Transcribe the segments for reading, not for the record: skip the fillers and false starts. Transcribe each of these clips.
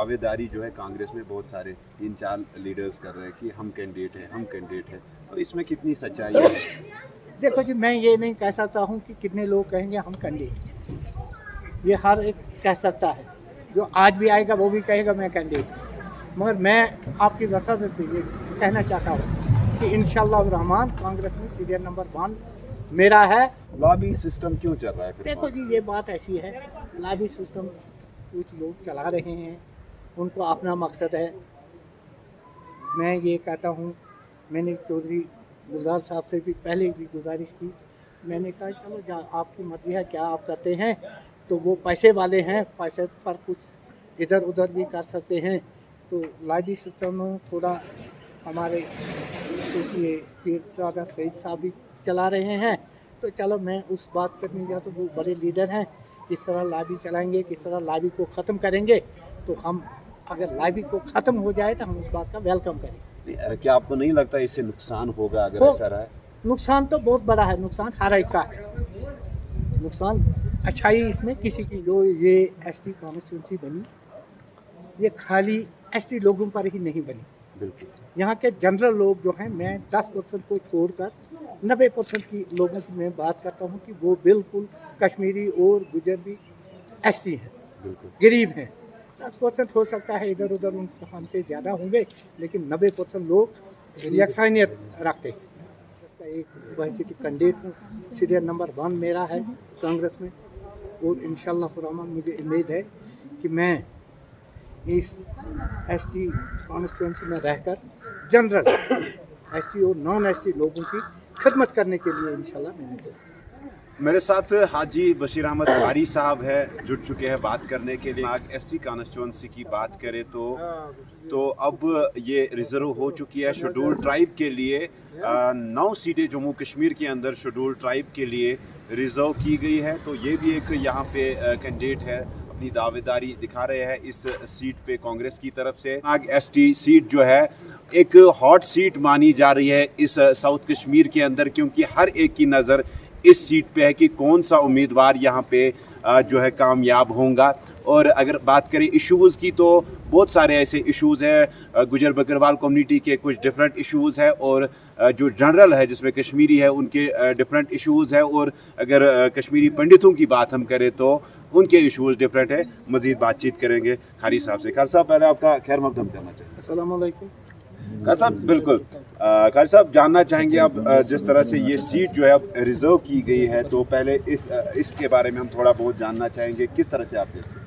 दावेदारी जो है कांग्रेस में बहुत सारे 3-4 लीडर्स कर रहे हैं कि हम कैंडिडेट हैं, तो इसमें कितनी सच्चाई है? देखो जी, मैं ये नहीं कह सकता हूँ कि कितने लोग कहेंगे हम कैंडिडेट, ये हर एक कह सकता है, जो आज भी आएगा वो भी कहेगा मैं कैंडिडेट हूँ। मगर मैं आपकी वजह से ये कहना चाहता हूँ कि इंशाअल्लाह रहमान कांग्रेस में सीरियल नंबर 1 मेरा है। लॉबी सिस्टम क्यों चल रहा है फिर? देखो जी, ये बात ऐसी है, लॉबी सिस्टम कुछ लोग चला रहे हैं, उनको अपना मकसद है। मैं ये कहता हूँ, मैंने चौधरी गुलजार साहब से भी पहले भी गुजारिश की, मैंने कहा चलो आपकी मर्ज़ी है, क्या आप करते हैं, तो वो पैसे वाले हैं, पैसे पर कुछ इधर उधर भी कर सकते हैं। तो लॉबी सिस्टम थोड़ा हमारे ये पीरज़ादा सईद साहब भी चला रहे हैं। तो चलो मैं उस बात पर नहीं जाता, वो बड़े लीडर हैं, किस तरह लॉबी चलाएंगे, किस तरह लॉबी को ख़त्म करेंगे। तो हम अगर लॉबी को ख़त्म हो जाए तो हम उस बात का वेलकम करेंगे। क्या आपको नहीं लगता इससे नुकसान होगा अगर ऐसा रहा है? नुकसान तो बहुत बड़ा है, नुकसान हर एक का है नुकसान। अच्छाई इसमें किसी की, जो ये एसटी कॉन्स्टिट्यूंसी बनी, ये खाली एसटी लोगों पर ही नहीं बनी। बिल्कुल, यहाँ के जनरल लोग जो हैं, मैं 10% को छोड़कर 90% की लोगों की मैं बात करता हूँ कि वो बिल्कुल कश्मीरी और गुजर भी एसटी हैं, बिल्कुल गरीब हैं। 10% हो सकता है इधर उधर उनको हमसे ज़्यादा होंगे, लेकिन 90% लोग यकसानियत रखते हैं। इसका एक वैसे कैंडिडेट हूँ, सीरियल नंबर 1 मेरा है कांग्रेस में, और इंशाअल्लाह रहमान मुझे उम्मीद है कि मैं इस एसटी कॉन्स्टिट्यूंसी में रहकर जनरल एसटी और नॉन एसटी लोगों की खिदमत करने के लिए इंशाल्लाह मैंने। मेरे साथ हाजी बशीर अहमद कारी साहब है, जुड़ चुके हैं बात करने के लिए। एसटी कॉन्स्टिट्यूंसी की बात करें तो अब ये रिजर्व हो चुकी है शेड्यूल ट्राइब के लिए। 9 सीटें जम्मू कश्मीर के अंदर शेड्यूल ट्राइब के लिए रिजर्व की गई है। तो ये भी एक यहाँ पे कैंडिडेट है, अपनी दावेदारी दिखा रहे हैं इस सीट पे कांग्रेस की तरफ से। एसटी सीट जो है एक हॉट सीट मानी जा रही है इस साउथ कश्मीर के अंदर, क्योंकि हर एक की नज़र इस सीट पे है कि कौन सा उम्मीदवार यहाँ पे जो है कामयाब होगा। और अगर बात करें इश्यूज़ की, तो बहुत सारे ऐसे इश्यूज़ हैं, गुजर बकरवाल कम्युनिटी के कुछ डिफरेंट इश्यूज़ है, और जो जनरल है जिसमें कश्मीरी है उनके डिफरेंट इश्यूज़ है, और अगर कश्मीरी पंडितों की बात हम करें तो उनके इश्यूज़ डिफरेंट है। मज़ीद बातचीत करेंगे खारी साहब से। खारी साहब, पहले आपका खैर मकदम करना चाहिए। अस्सलाम वालेकुम। खारी साहब, बिल्कुल खारी साहब, जानना चाहेंगे अब जिस तरह से ये सीट जो है अब रिजर्व की गई है, तो पहले इसके बारे में हम थोड़ा बहुत जानना चाहेंगे, किस तरह से आप देखते हैं?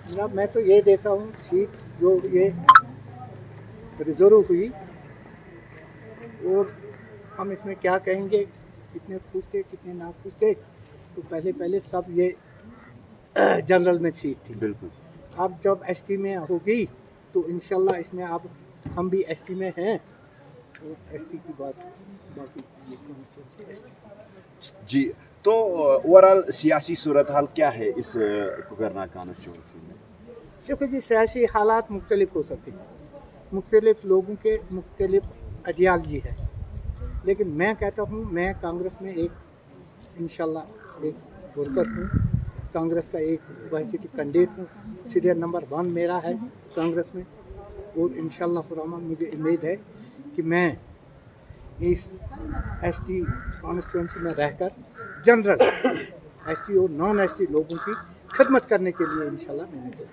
जनाब, मैं तो ये देता हूँ, सीट जो ये रिजर्व हुई, और हम इसमें क्या कहेंगे, कितने खुश थे कितने ना खुश थे। तो पहले सब ये जनरल में सीट थी। बिल्कुल, अब जब एसटी में होगी तो इंशाल्लाह इसमें अब हम भी एसटी में हैं, और एसटी की बात बाकी ये कॉन्स्टिट्यूंसी एसटी। जी, तो ओवरऑल सियासी सूरत हाल क्या है इस कुकरना कॉन्स्टिट्यूंसी में? देखो जी, सियासी हालात मुख्तलिफ हो सकते हैं, मुख्तलिफ लोगों के मुख्तलिफ आइडियालजी है, लेकिन मैं कहता हूँ मैं कांग्रेस में एक इंशाल्लाह एक वर्कर हूँ, कांग्रेस का एक वैसे कैंडिडेट हूँ, सीरियल नंबर 1 मेरा है कांग्रेस में, और इंशाअल्लाह रहमान मुझे उम्मीद है कि मैं इस एसटी कॉन्स्टिट्यूंसी में रहकर जनरल एसटी और नॉन एसटी लोगों की खिदमत करने के लिए इंशाल्लाह मैंने।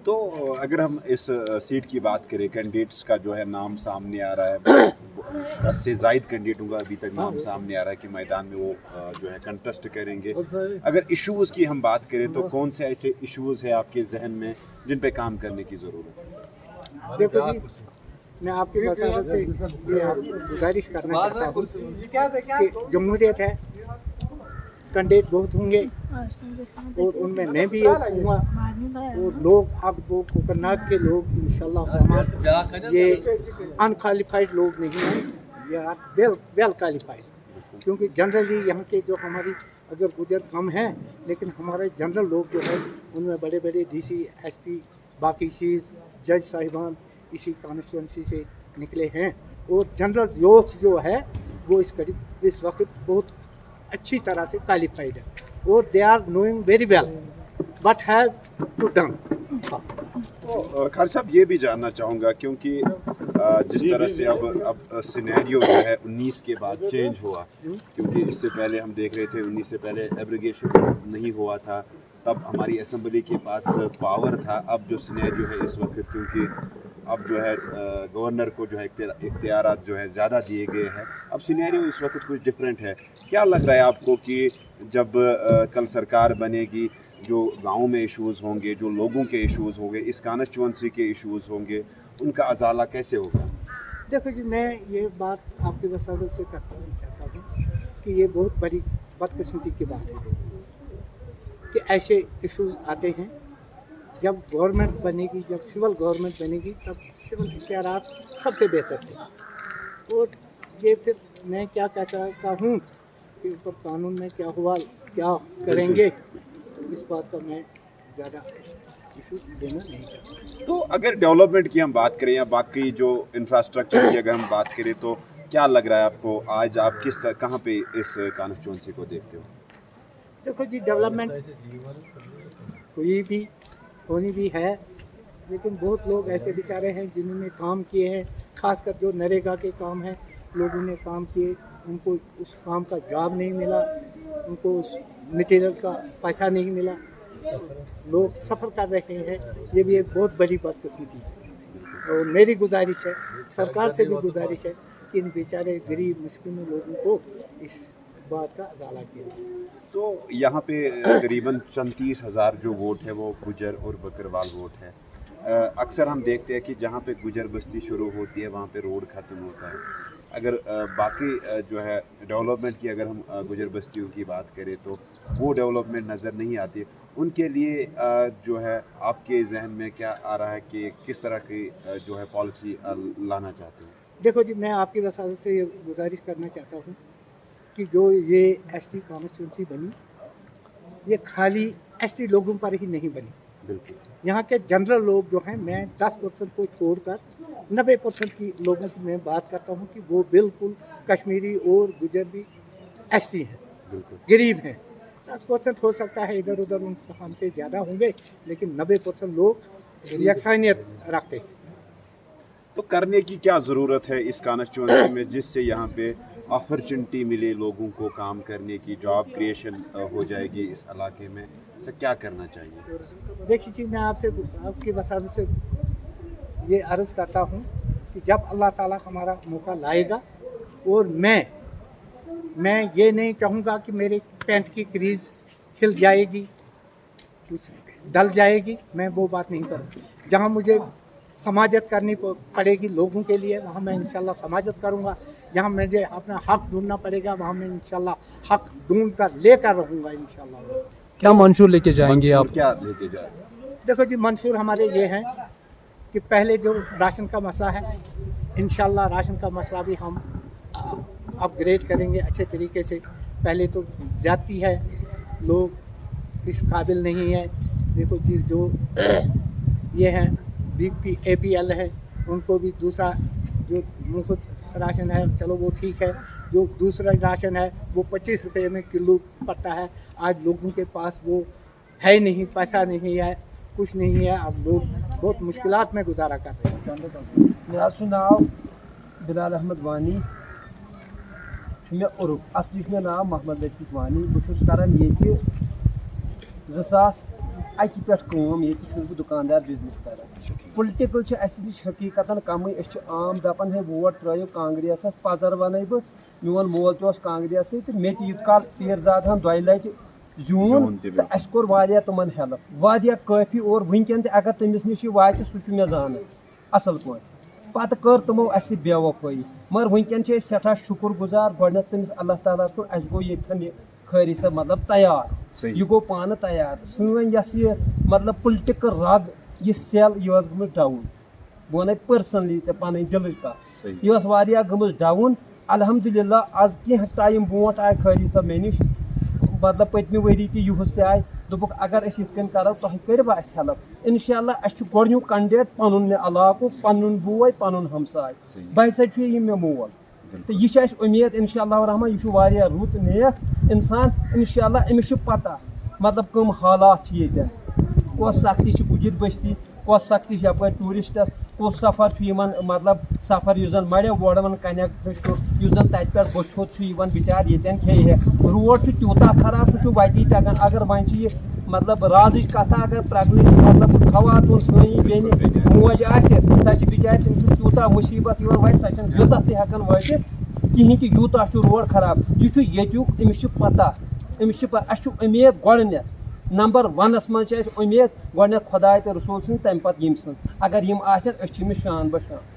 तो अगर हम इस सीट की बात करें, कैंडिडेट्स का जो है नाम सामने आ रहा है, 10 से ज़ायद कैंडिडेटों का अभी तक नाम सामने आ रहा है कि मैदान में वो जो है कंटेस्ट करेंगे। अगर इश्यूज़ की हम बात करें तो कौन से ऐसे इश्यूज़ है आपके जहन में जिन पे काम करने की ज़रूरत है? देखो जी, मैं आपकी वसारत से ये आपको गुजारिश करना चाहता हूँ कि जमहूरियत है, कैंडिडेट बहुत होंगे, और उनमें मैं भी एक हूँगा, और लोग अब वो कोकरनाग के लोग इंशाल्लाह ये अनक्वालिफाइड लोग नहीं हैं, ये आर वेल क्वालिफाइड, क्योंकि जनरली यहाँ के जो हमारी अगर गुजर कम हैं, लेकिन हमारे जनरल लोग जो है उनमें बड़े बड़े डीसी, एसपी, बाकी चीज़ जज साहिबान इसी कॉन्स्टिट्यूंसी से निकले हैं, और जनरल यूथ जो है वो इस वक्त बहुत अच्छी तरह से क्वालिफाइड है, और they are knowing very well what have to done. तो खालिद साहब ये भी जानना चाहूँगा क्योंकि जिस तरह से अब सिनेरियो जो है 19 के बाद चेंज हुआ, क्योंकि इससे पहले हम देख रहे थे 19 से पहले एब्रिगेशन नहीं हुआ था, तब हमारी असेंबली के पास पावर था। अब जो सिनेरियो है इस वक्त, क्योंकि अब जो है गवर्नर को जो है इख्तियारात जो है ज़्यादा दिए गए हैं, अब सिनेरियो इस वक्त कुछ डिफरेंट है। क्या लग रहा है आपको कि जब कल सरकार बनेगी, जो गाँव में इशूज़ होंगे, जो लोगों के इशूज़ होंगे, इस कॉन्स्टिट्यूंसी के इशूज़ होंगे, उनका अजाला कैसे होगा? देखो जी, मैं ये बात आपकी वसाजत से करना चाहता हूँ कि ये बहुत बड़ी बदकिस्मती की बात है कि ऐसे इशूज़ आते हैं। जब गवर्नमेंट बनेगी, जब सिविल गवर्नमेंट बनेगी, तब सिविल इख्तियारात सबसे बेहतर थे। और ये फिर मैं क्या कह चाहता हूँ कि ऊपर कानून में क्या हुआ, क्या करेंगे, इस बात का मैं ज़्यादा इशू देना नहीं चाहता। तो अगर डेवलपमेंट की हम बात करें या बाकी जो इंफ्रास्ट्रक्चर की अगर हम बात करें, तो क्या लग रहा है आपको, आज आप किस तरह कहाँ पे इस कॉन्स्टिट्यूंसी को देखते हो? देखो जी, डेवलपमेंट कोई भी होनी भी है, लेकिन बहुत लोग ऐसे बेचारे हैं जिन्होंने काम किए हैं, खासकर जो नरेगा के काम हैं, लोगों ने काम किए, उनको उस काम का जॉब नहीं मिला, उनको उस मटेरियल का पैसा नहीं मिला, लोग सफ़र कर रहे हैं। ये भी एक बहुत बड़ी बदकिस्मती है। और मेरी गुजारिश है, सरकार से भी गुजारिश है कि इन बेचारे गरीब मुस्किन लोगों को इस बात का अजाला किया जाए। तो यहाँ पे करीबन 34,000 जो वोट है वो गुजर और बकरवाल वोट है। अक्सर हम देखते हैं कि जहाँ पे गुजर बस्ती शुरू होती है वहाँ पे रोड ख़त्म होता है। अगर बाकी जो है डेवलपमेंट की अगर हम गुजर बस्तियों की बात करें तो वो डेवलपमेंट नज़र नहीं आती। उनके लिए जो है आपके जहन में क्या आ रहा है कि किस तरह की जो है पॉलिसी लाना चाहते हैं? देखो जी, मैं आपकी वसाजत से ये गुजारिश करना चाहता हूँ कि जो ये एसटी कॉन्स्टिट्यूंसी बनी, ये खाली एसटी लोगों पर ही नहीं बनी। बिल्कुल, यहाँ के जनरल लोग जो हैं, मैं 10% को छोड़कर 90% की लोगों की मैं बात करता हूँ कि वो बिल्कुल कश्मीरी और गुजर भी एसटी हैं, बिल्कुल गरीब हैं। 10% हो सकता है इधर उधर उनका हमसे ज़्यादा होंगे, लेकिन 90% लोग यकसानियत रखते हैं। तो करने की क्या ज़रूरत है इस कॉन्स्टिट्यूंसी में जिससे यहाँ पे अपॉर्चुनिटी मिले लोगों को काम करने की, जॉब क्रिएशन हो जाएगी इस इलाके में? इसे क्या करना चाहिए? देखिए जी, मैं आपकी वसाजत से ये अर्ज़ करता हूँ कि जब अल्लाह ताला हमारा मौका लाएगा, और मैं ये नहीं चाहूँगा कि मेरे पैंट की क्रीज़ हिल जाएगी, कुछ डल जाएगी, मैं वो बात नहीं करूँ। जहाँ मुझे समाजत करनी पड़ेगी लोगों के लिए, वहाँ मैं इंशाल्लाह समाजत करूँगा। जहाँ मुझे अपना हक ढूंढना पड़ेगा, वहाँ मैं इंशाल्लाह हक ढूंढ कर लेकर रहूँगा इंशाल्लाह। क्या मंशूर लेके जाएंगे आप? क्या लेके जाए? देखो जी, मंशूर हमारे ये हैं कि पहले जो राशन का मसला है, इंशाल्लाह राशन का मसला भी हम अपग्रेड करेंगे अच्छे तरीके से। पहले तो ज़्यादती है, लोग इस काबिल नहीं है। देखो जी, जो ये हैं बीपी APL है, उनको भी दूसरा जो मुफ्त राशन है, चलो वो ठीक है। जो दूसरा राशन है वो 25 रुपये में किलो पड़ता है। आज लोगों के पास वो है नहीं, पैसा नहीं है, कुछ नहीं है। अब लोग बहुत मुश्किलात में गुजारा कर रहे हैं। मेरा नाम बिलाल अहमद वानी, मे उर्फ असली मे नाम मोहम्मद लतीफ़ वानी। बहुत करान ये 2001 पे दुकानदार बिजनेस कर। पोलिटिकल नश हकीकतन कम, आम दपान है वोट त्रो कांग्रेस पजर वन बह, मोन मोल तस कांग्रेस तो मे यूत काल पीरजाद हम 2 लट जून तो अस कोर वारिया तमन हेल्प वारिया काफ़ी। और वनकन अगर तमिस नश वात सह मे जान असल पे, पत कर तमो अस बेवफाई। मगर वनकन सठा शुक्र गुजार गोडन तमिस अल्लाह ताला को अस गो ये खरी सा मतलब तैयार, यह गो पान तैयार। सन ये मतलब पोलिटिकल रग यह सेल यह गम डाउन, बह वन पर्सनली तो पन दिल कत यह गम डाउन। अल्हम्दुलिल्लाह आज कह टाइम ब्रोट आए खरी सा मे नश, मतलब पतम वरी तुस आए दोपक अगर अस ये करो तुम करवा अस हेल्प। इंशाअल्लाह अस गोडन्युक कैंडिडेट पनुन इलाकु, पनुन बोय, पनुन हमसाय, बह हसा मे मोल। तो यह उम्मीद इंशाअल्लाह रहमान, यह वारिया रुत नेक इंसान। इंशाअल्लाह अमिस पता मतलब कम हालात ये कस सख्ती गुजर बस्ती, کۄس سختی چھِ یَپٲرۍ ٹوٗرِسٹَس کُس سفر چھُ یِمن مطلب سفر یُس زن مڑیو ووڑون کنیکٹ چھُ یُس زن تتہِ پٮ۪ٹھ بٔچھوت چھُ یِوان بِچار ییٚتٮ۪ن کھیٚیہِ ہے روڈ چھُ تیوٗتاہ خراب سُہ چھُ وتی تگان اگر وۄنۍ چھِ یہِ مطلب رازٕچ کتھا اگر پرٛگنٕچ مطلب خواتوٗن سٲنۍ بیٚنہِ موج آسہِ سۄ چھِ بِچارِ تٔمِس چھُ تیوٗتاہ مُصیٖبت یِوان وۄنۍ سۄ چھنہٕ یوٚتتھ تہِ ہٮ۪کان وٲتِتھ کِہیٖنۍ تہِ یوٗتاہ چھُ روڈ خراب یہِ چھُ ییٚتیُک أمِس چھِ پتہ أمِس چھِ اَسہِ چھُ اُمید گۄڈٕنٮ۪تھ نمبر ونس منٛز چھِ اَسہِ اُمید گۄڈٕنٮ۪تھ خۄداے تہٕ رسوٗل سٕنٛز تَمہِ پتہٕ ییٚمہِ سٕنٛز اگر یِم آسن أسۍ چھِ أمِس شان بشان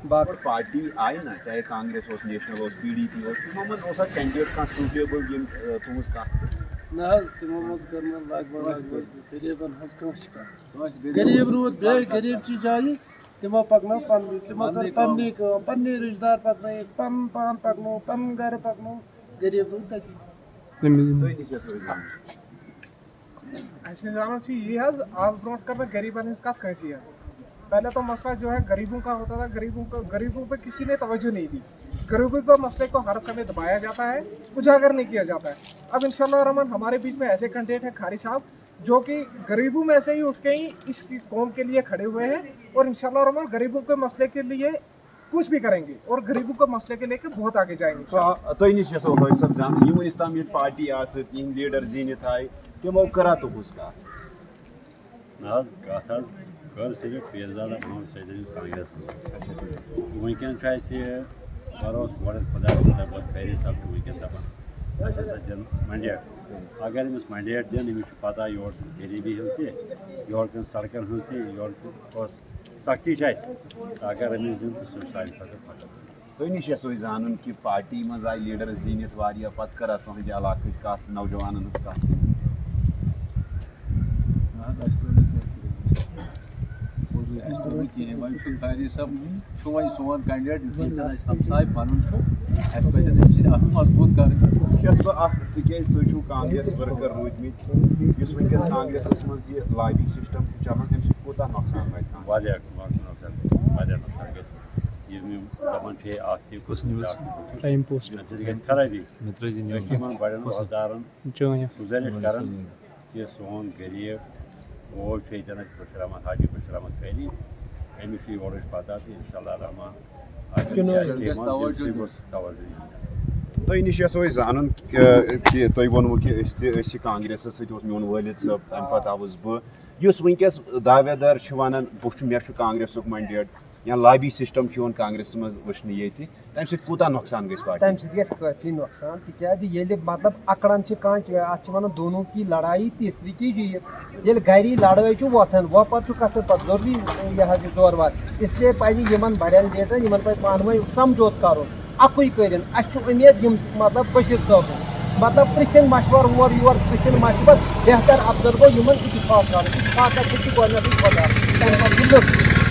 باقی پارٹی آئی نا چاہے کانگریس ہو نیشنل ہو پی ڈی پی ہو تمو من اوسا کینڈیڈیٹ کانٛہہ سوٗٹیبل یم تُہٕنٛز کتھ نہ حظ تمو منٛز کٔر نہٕ لگ بگ غریٖبن ہٕنٛز کٲنٛسہِ کتھ غریٖب روٗد بیٚیہِ غریٖبچہِ جایہِ تِمو پکنٲو پننُے تِمو کٔر پننی کٲم پننی رِشتہٕ دار پکنٲیِکھ پنُن پان پکنوو پنُن گرٕ پکنوو غریٖب روٗد تٔتی تُہۍ تہِ چھِ سوزان اَسہِ نِظامن چھُ یی حظ آز برونٛٹھ کر نہٕ غریٖبن ہٕنٛز کتھ کٲنٛسی حظ پہلے تو مسئلہ جو ہے غریبوں کا ہوتا تھا غریبوں پہ کسی نے توجہ نہیں دی غریبوں کو مسئلے کو ہر سمے دبایا جاتا ہے اجاگر نہیں کیا جاتا ہے اب انشاءاللہ الرحمن ہمارے بیچ میں ایسے کینڈیڈیٹ ہیں کھاری صاحب جو کہ غریبوں میں سے ہی اٹھ کے ہی اس کی قوم کے لیے کھڑے ہوئے ہیں اور انشاءاللہ الرحمن غریبوں کے مسئلے کے لیے کچھ بھی کریں گے اور غریبوں کے مسئلے کے لے کے بہت آگے جائیں گے تُہۍ نِش یژھو حٲج صٲب زانُن یِم وٕنیُک تام ییٚتہِ پارٹی آسہٕ یِہِنٛدۍ لیٖڈر زیٖنِتھ آیہِ تِمو کٔرا تُہٕنٛز کتھ نہ حظ کتھ حظ کٔر صرف پیرزادہ محمد سعید کانگریس منٛز وٕنکیٚن چھُ اَسہِ بروسہٕ گۄڈٕ خۄدا صٲب خیری صٲب چھُ وٕنکیٚن دپان اَسہِ ہسا دِن منڈیٹ اگر أمِس منڈیٹ دِن أمِس چھُ پتہ یورٕ غریٖبی ہٕنٛز تہِ یورٕکٮ۪ن سڑکن ہٕنٛز تہِ یورٕ کۄس سختی چھِ اَسہِ اگر أمِس دِن تہٕ سُہ چھُ سانہِ خٲطرٕ فخر تُہۍ نِش یژھو أسۍ زانُن کہِ پارٹی منٛز آیہِ لیٖڈر زیٖنِتھ واریاہ پتہٕ کٔرا تُہنٛدِ علاقٕچ کتھ نوجوانن ہٕنٛز کتھ اَسہِ توٚر نہٕ کِہیٖنۍ وۄنۍ چھُ خیری صٲب چھُ وۄنۍ سون کینڈِڈیٹ یُس وٕنکٮ۪ن اَسہِ ہمساے پَنُن چھُ اَسہِ پَزن اَمہِ سۭتۍ اَتھ مضبوٗط کَرٕنۍ چھَس بہٕ اکھ تِکیازِ تُہۍ چھِو کانگریس ؤرکر روٗدمٕتۍ یُس وٕنکیٚس کانگریسس منٛز یہِ لابی سسٹم چھُ چلان اَمہِ سۭتۍ کوٗتاہ نۄقصان واتہِ واریاہ نۄقصان واریاہ نۄقصان گژھِ یِم دپان چھِ اکھ تہِ کُس ٹایم پوسٹ اَمہِ سۭتۍ گژھِ خرٲبی أسۍ چھِ یِمن بڑٮ۪ن عہدٕدارن گُزٲرِش کران کہِ سون غریٖب بوے چھُ ییٚتٮ۪ن اَسہِ بشیر احمد حاجی بشیر احمد خیری أمِس چھِ یورٕچ پتہ تہٕ انشاءاللہ رحمان تُہۍ نِش یژھو أسۍ زانُن کہِ تۄہہِ ووٚنوُ کہِ أسۍ تہِ ٲسۍ کانگریسس سۭتۍ اوس میون وٲلد صٲب تمہِ پتہٕ آوُس بہٕ یُس وٕنکیٚس دعوے دار چھِ ونان مےٚ چھُ کانگریسُک منڈیٹ یا لابی سسٹم چھُ یِوان کانگریسس منٛز وٕچھنہٕ ییٚتہِ تمہِ سۭتۍ کوٗتاہ نۄقصان گژھِ پارٹی تَمہِ سۭتۍ گژھِ کٲفی نۄقصان تِکیازِ ییٚلہِ مطلب اکڑن چھِ کانٛہہ اَتھ چھِ وَنان دونوں کی لڑایی تیسری کی جیت ییٚلہِ گری لڑٲے چھُ وۄتھان وۄپَر چھُ گژھان پتہٕ ضروٗری یہِ حظ یہِ زورٕ وار اسلیے پزِ یِمن بڑٮ۪ن لیڈرن یِمن پزِ پانہٕ ؤنۍ سمجھوتہٕ کرُن اکُے کٔرِنۍ اَسہِ چھُ اُمید یِم مطلب بشیر صٲبُن مطلب پرژھِنۍ مشورٕ اورٕ یور پرژھِنۍ مشورٕ بہتر افضل گوٚو یِمن اتفاق کرُن اتفاق گژھِ گۄڈٕنیتھٕے خۄدا تَمہِ پتہٕ